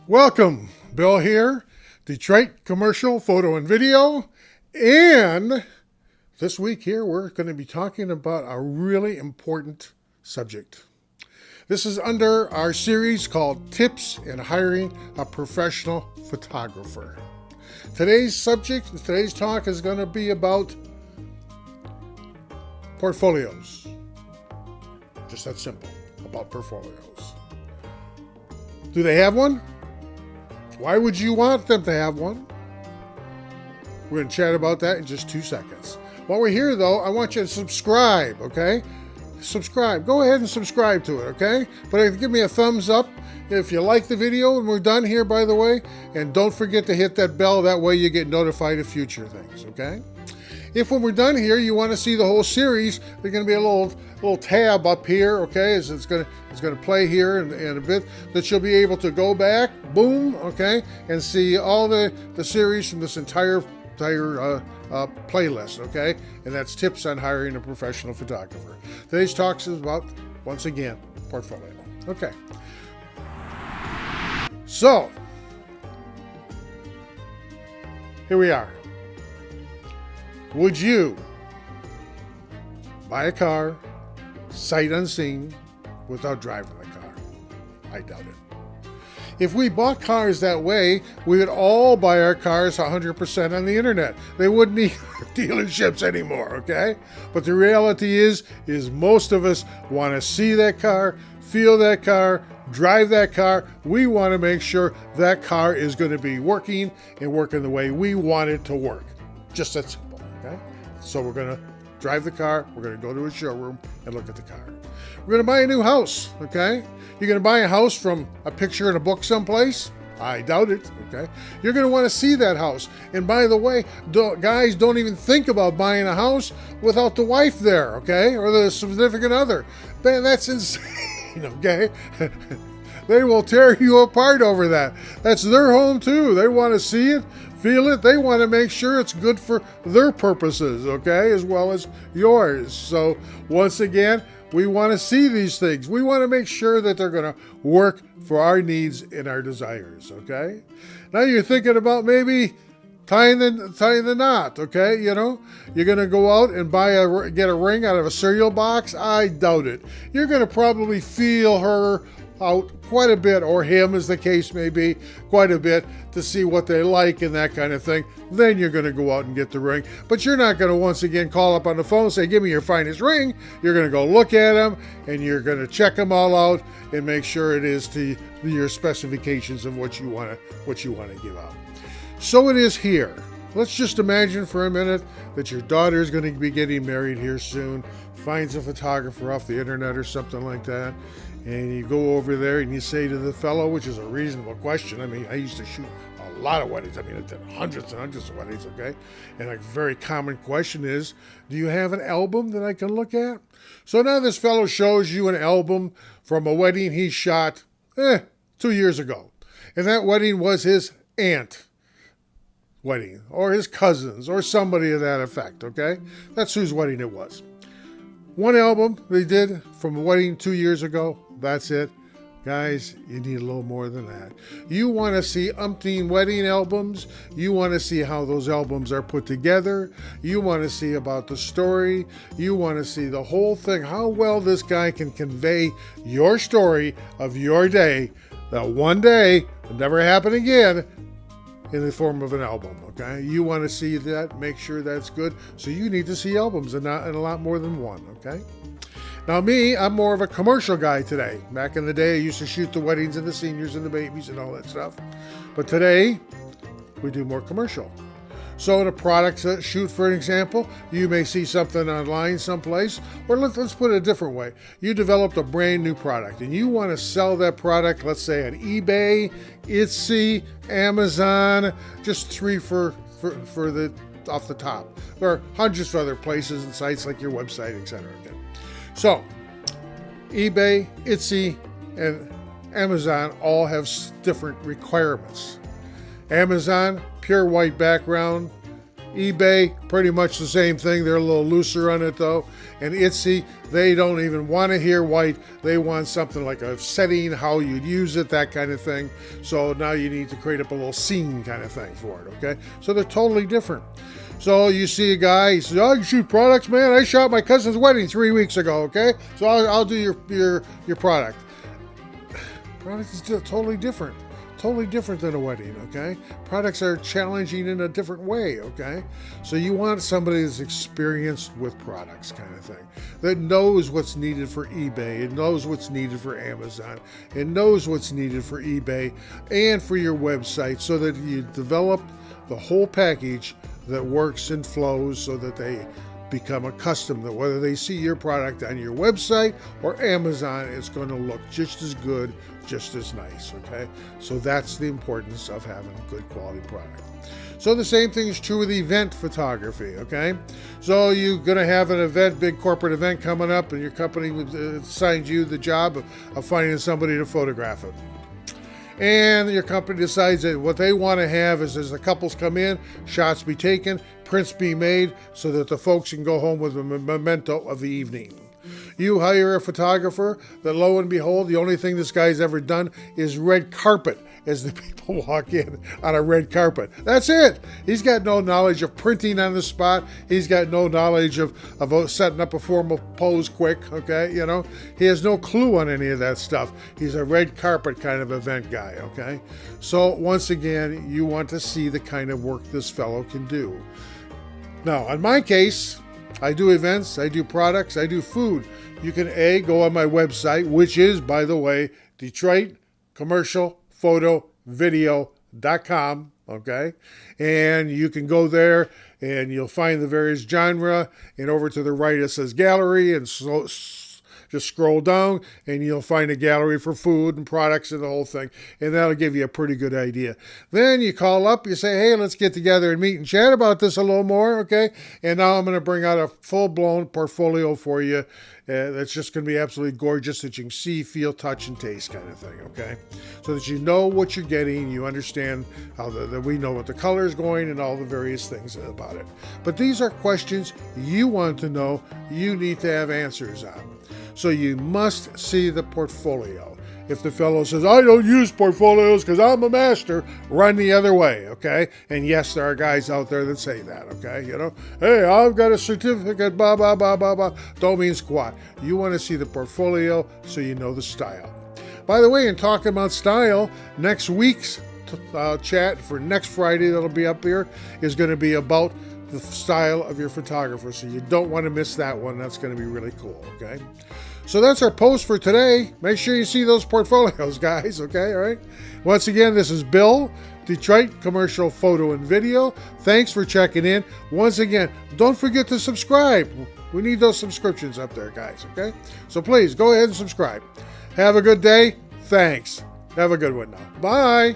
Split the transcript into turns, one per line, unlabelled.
Welcome, Bill here, Detroit Commercial Photo and Video, and this week here we're going to be talking about a really important subject. This is under our series called Tips in Hiring a Professional Photographer. Today's talk is going to be about portfolios. Just that simple, about portfolios. Do they have one? Why would you want them to have one? We're going to chat about that in just 2 seconds. While we're here, though, I want you to subscribe, okay? Subscribe. Go ahead and subscribe to it, okay? But give me a thumbs up if you like the video, and we're done here, by the way. And don't forget to hit that bell. That way you get notified of future things, okay? If when we're done here, you want to see the whole series, there's going to be a little tab up here, okay? It's going to play here in a bit that you'll be able to go back, boom, okay, and see all the series from this entire playlist, okay? And that's tips on hiring a professional photographer. Today's talk is about, once again, portfolio. Okay. So, here we are. Would you buy a car, sight unseen, without driving the car? I doubt it. If we bought cars that way, we would all buy our cars 100% on the internet. They wouldn't need dealerships anymore, okay? But the reality is most of us want to see that car, feel that car, drive that car. We want to make sure that car is going to be working and working the way we want it to work. Just that simple. Okay? So we're going to drive the car, we're going to go to a showroom and look at the car. We're going to buy a new house, okay? You're going to buy a house from a picture in a book someplace? I doubt it, okay? You're going to want to see that house. And by the way, guys don't even think about buying a house without the wife there, okay? Or the significant other. Man, that's insane, okay? They will tear you apart over that. That's their home too. They want to see it, feel it. They want to make sure it's good for their purposes, okay, as well as yours. So once again, we want to see these things. We want to make sure that they're going to work for our needs and our desires, okay? Now you're thinking about maybe tying the knot, okay? You know, you're going to go out and get a ring out of a cereal box? I doubt it. You're going to probably feel her out quite a bit, or him as the case may be, quite a bit to see what they like and that kind of thing. Then you're going to go out and get the ring. But you're not going to once again call up on the phone and say, give me your finest ring. You're going to go look at them and you're going to check them all out and make sure it is to your specifications of what you want to give out. So it is here. Let's just imagine for a minute that your daughter is going to be getting married here soon, finds a photographer off the internet or something like that, and you go over there and you say to the fellow, which is a reasonable question. I mean, I used to shoot a lot of weddings. I mean, I did hundreds and hundreds of weddings, okay? And a very common question is, do you have an album that I can look at? So now this fellow shows you an album from a wedding he shot 2 years ago. And that wedding was his aunt wedding, or his cousins, or somebody of that effect, okay? That's whose wedding it was. One album they did from a wedding 2 years ago. That's it. Guys, you need a little more than that. You want to see umpteen wedding albums. You want to see how those albums are put together. You want to see about the story. You want to see the whole thing, how well this guy can convey your story of your day, that one day will never happen again, in the form of an album, okay? You want to see that, make sure that's good. So you need to see albums and a lot more than one, okay? Now me, I'm more of a commercial guy today. Back in the day, I used to shoot the weddings and the seniors and the babies and all that stuff. But today, we do more commercial. So in a product shoot, for example, you may see something online someplace, or let's put it a different way. You developed a brand new product and you want to sell that product, let's say on eBay, Etsy, Amazon, just 3 for the off the top. There are hundreds of other places and sites like your website, etc. Okay. So eBay, Etsy, and Amazon all have different requirements. Amazon, pure white background, eBay, pretty much the same thing. They're a little looser on it though. And Etsy, they don't even want to hear white. They want something like a setting, how you'd use it, that kind of thing. So now you need to create up a little scene kind of thing for it, okay? So they're totally different. So you see a guy, he says, "I can shoot products, man. I shot my cousin's wedding 3 weeks ago, okay? So I'll do your product." Product is totally different. Totally different than a wedding, okay? Products are challenging in a different way, okay? So you want somebody that's experienced with products kind of thing, that knows what's needed for eBay, and knows what's needed for Amazon, and knows what's needed for eBay and for your website, so that you develop the whole package that works and flows so that they become accustomed that whether they see your product on your website or Amazon, it's going to look just as good, just as nice, okay? So that's the importance of having a good quality product. So the same thing is true with event photography, okay? So you're going to have an event, big corporate event coming up, and your company assigns you the job of finding somebody to photograph it. And your company decides that what they want to have is, as the couples come in, shots be taken, prints be made, so that the folks can go home with a memento of the evening. You hire a photographer that, lo and behold, the only thing this guy's ever done is red carpet as the people walk in on a red carpet. That's it. He's got no knowledge of printing on the spot. He's got no knowledge of setting up a formal pose quick, okay? You know, he has no clue on any of that stuff. He's a red carpet kind of event guy, okay? So once again, you want to see the kind of work this fellow can do. Now, in my case, I do events, I do products, I do food. You can go on my website, which is, by the way, DetroitCommercialPhotoVideo.com, okay? And you can go there and you'll find the various genre, and over to the right it says gallery, and so just scroll down and you'll find a gallery for food and products and the whole thing. And that'll give you a pretty good idea. Then you call up, you say, "Hey, let's get together and meet and chat about this a little more," okay? And now I'm going to bring out a full-blown portfolio for you that's just going to be absolutely gorgeous, that you can see, feel, touch, and taste kind of thing, okay? So that you know what you're getting, you understand how that we know what the color is going and all the various things about it. But these are questions you want to know, you need to have answers on. So you must see the portfolio. If the fellow says, "I don't use portfolios because I'm a master," run the other way, okay? And yes, there are guys out there that say that, okay? You know, "Hey, I've got a certificate, blah, blah, blah, blah, blah." Don't mean squat. You want to see the portfolio so you know the style. By the way, in talking about style, next week's chat for next Friday that'll be up here is going to be about the style of your photographer. So you don't want to miss that one. That's going to be really cool, okay? So that's our post for today. Make sure you see those portfolios, guys, okay? All right. Once again, this is Bill, Detroit Commercial Photo and Video. Thanks for checking in. Once again, don't forget to subscribe. We need those subscriptions up there, guys, okay? So please go ahead and subscribe. Have a good day. Thanks. Have a good one now. Bye.